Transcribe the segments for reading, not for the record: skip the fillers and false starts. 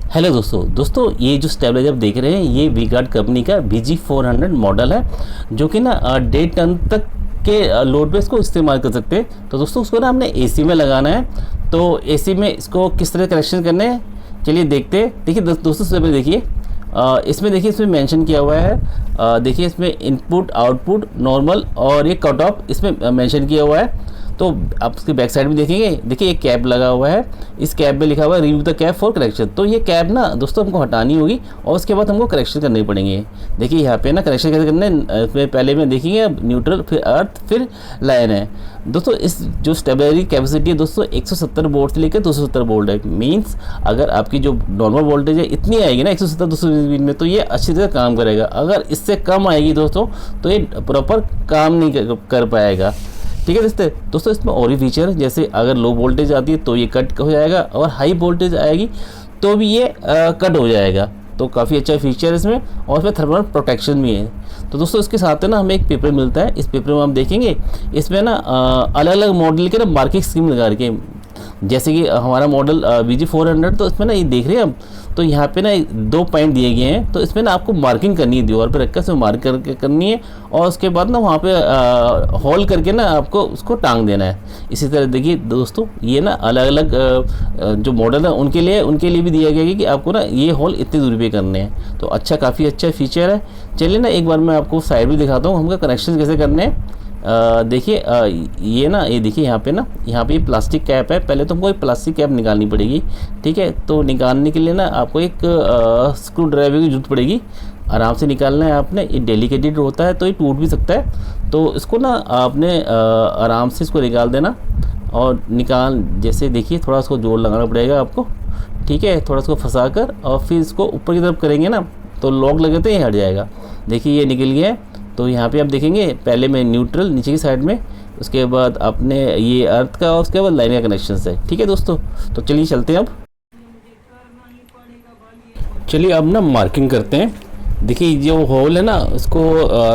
Hello दोस्तों ये जो स्टेबलाइजर आप देख रहे हैं ये वी-गार्ड कंपनी का VG400 मॉडल है, जो कि ना 1.5 टन तक के लोड पे इसको इस्तेमाल कर सकते हैं। तो दोस्तों उसको ना हमने एसी में लगाना है, तो एसी में इसको किस तरह कनेक्शन करने हैं चलिए देखते हैं। देखिए दोस्तों सबसे पहले देखिए इसमें देखिए इसमें मेंशन किया हुआ है, देखिए इसमें इनपुट आउटपुट नॉर्मल और ये कट ऑफ इसमें मेंशन किया हुआ है। तो आप उसके बैक साइड में देखेंगे, देखिए एक कैप लगा हुआ है, इस कैप में लिखा हुआ है remove the cap for correction. तो ये कैप ना दोस्तों हमको हटानी होगी और उसके बाद हमको करेक्शन करने पड़ेंगे। देखिए यहाँ पे ना करेक्शन कैसे करने हैं, पहले में देखेंगे न्यूट्रल, फिर अर्थ, फिर लाइन है। दोस्तों इस जो स्टेबलाइजर की कैपेसिटी है दोस्तों 170 वोल्ट से लेकर 270 वोल्ट है। मीन्स अगर आपकी जो नॉर्मल वोल्टेज है इतनी आएगी ना 170-220 में, तो ये अच्छी तरह काम करेगा। अगर इससे कम आएगी दोस्तों तो ये प्रॉपर काम नहीं कर पाएगा। ठीक है दोस्तों इसमें और भी फीचर है, जैसे अगर लो वोल्टेज आती है तो ये कट हो जाएगा और हाई वोल्टेज आएगी तो भी ये कट हो जाएगा। तो काफ़ी अच्छा फीचर है इसमें, और इसमें थर्मल प्रोटेक्शन भी है। तो दोस्तों इसके साथ है ना हमें एक पेपर मिलता है, इस पेपर में हम देखेंगे इसमें ना अलग अलग मॉडल के ना मार्किंग स्कीम लगा के, जैसे कि हमारा मॉडल VG400, तो इसमें ना ये देख रहे हैं हम, तो यहाँ पे ना 2 पॉइंट दिए गए हैं। तो इसमें ना आपको मार्किंग करनी है, दीवार पे रखकर इसमें मार्क करके करनी है, और उसके बाद ना वहाँ पे होल करके ना आपको उसको टांग देना है। इसी तरह देखिए दोस्तों ये ना अलग अलग जो मॉडल है उनके लिए भी दिया गया है कि आपको ना ये होल इतनी दूरी पे करने हैं। तो अच्छा काफ़ी अच्छा फीचर है। चलिए ना एक बार मैं आपको साइड भी दिखाता हूँ हमको कनेक्शन कैसे करने हैं। देखिए ये ना ये देखिए यहाँ पे प्लास्टिक कैप है। पहले तो हमको एक प्लास्टिक कैप निकालनी पड़ेगी, ठीक है। तो निकालने के लिए ना आपको एक स्क्रू ड्राइवर की जरूरत पड़ेगी। आराम से निकालना है आपने, ये डेलिकेटेड होता है तो ये टूट भी सकता है। तो इसको ना आपने आराम से इसको निकाल देना, और जैसे देखिए थोड़ा उसको जोर लगाना पड़ेगा आपको, ठीक है। थोड़ा इसको फंसा कर और फिर इसको ऊपर की तरफ करेंगे ना तो लॉक लगे तो ये हट जाएगा। देखिए ये निकल गया है। तो यहाँ पे आप देखेंगे पहले में न्यूट्रल नीचे की साइड में, उसके बाद अपने ये अर्थ का, और उसके बाद लाइन का कनेक्शन है, ठीक है दोस्तों। तो चलिए चलते हैं अब, चलिए अब ना मार्किंग करते हैं। देखिए जो होल है ना उसको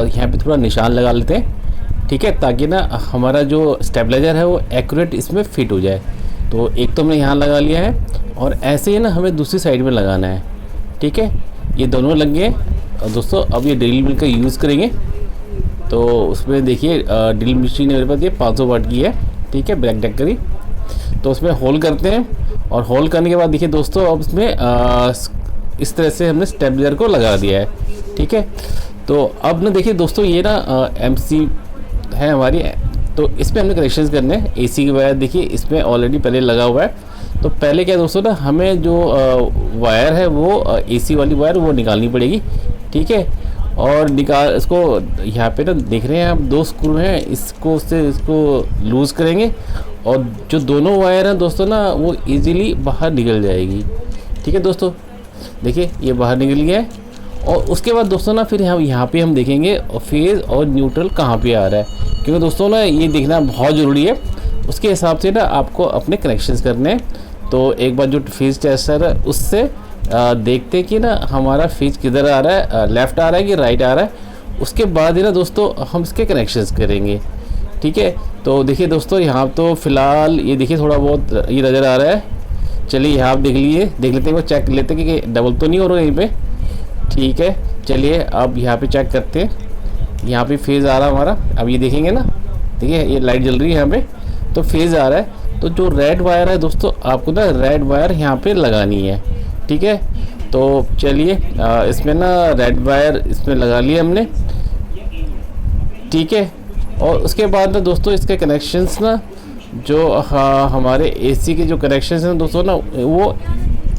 यहाँ पे थोड़ा निशान लगा लेते हैं, ठीक है, ताकि ना हमारा जो स्टेबलाइजर है वो एक्यूरेट इसमें फिट हो जाए। तो एक तो हमने यहाँ लगा लिया है, और ऐसे ही ना हमें दूसरी साइड में लगाना है, ठीक है। ये दोनों लग गए। और दोस्तों अब ये ड्रिल मिल का यूज़ करेंगे। तो उसमें देखिए ड्रिल मशीन मेरे पास ये 500 वाट की है, ठीक है, ब्लैक डेकर की। तो उसमें होल करते हैं, और होल करने के बाद देखिए दोस्तों अब इसमें इस तरह से हमने स्टेबलाइजर को लगा दिया है, ठीक है। तो अब ना देखिए दोस्तों ये ना MC है हमारी, तो इसमें हमने कनेक्शन करने हैं। AC की वायर देखिए इसमें ऑलरेडी पहले लगा हुआ है। तो पहले क्या दोस्तों ना हमें जो वायर है वो AC वाली वायर वो निकालनी पड़ेगी, ठीक है। और इसको यहाँ पे ना देख रहे हैं आप 2 स्क्रू हैं, इसको लूज़ करेंगे, और जो दोनों वायर हैं दोस्तों ना वो इजीली बाहर निकल जाएगी, ठीक है दोस्तों। देखिए ये बाहर निकल गया है। और उसके बाद दोस्तों ना फिर यहाँ पे हम देखेंगे फेज़ और न्यूट्रल कहाँ पे आ रहा है, क्योंकि दोस्तों ना ये देखना बहुत ज़रूरी है। उसके हिसाब से ना आपको अपने कनेक्शंस करने हैं। तो एक बार जो फेज़ टेस्टर है उससे देखते हैं कि ना हमारा फेज किधर आ रहा है, लेफ़्ट आ रहा है कि राइट आ रहा है। उसके बाद ही ना दोस्तों हम इसके कनेक्शंस करेंगे, ठीक है। तो देखिए दोस्तों यहाँ तो फ़िलहाल ये देखिए थोड़ा बहुत ये नज़र आ रहा है। चलिए यहाँ आप देख लेते हैं, वो चेक कर लेते हैं कि डबल तो नहीं हो रहा यहीं पे, ठीक है। चलिए अब यहाँ पे चेक करते हैं, यहाँ पे फेज़ आ रहा है हमारा। अब ये देखेंगे ना, देखिए ये लाइट जल रही है यहाँ पे, तो फेज़ आ रहा है। तो जो रेड वायर है दोस्तों आपको ना रेड वायर यहाँ पे लगानी है, ठीक है। तो चलिए इसमें ना रेड वायर इसमें लगा लिया हमने, ठीक है। और उसके बाद ना दोस्तों इसके कनेक्शंस ना जो हमारे AC के जो कनेक्शंस हैं दोस्तों ना वो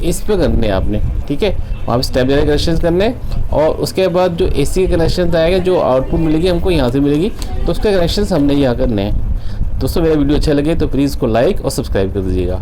इस पे करने हैं आपने, ठीक है। वहाँ पे स्टेबलाइजर कनेक्शन करने हैं, और उसके बाद जो AC के कनेक्शन आएगा, जो आउटपुट मिलेगी हमको यहाँ से मिलेगी, तो उसके कनेक्शन हमने यहाँ करने हैं। दोस्तों मेरा वीडियो अच्छा लगे तो प्लीज़ को लाइक और सब्सक्राइब कर दीजिएगा।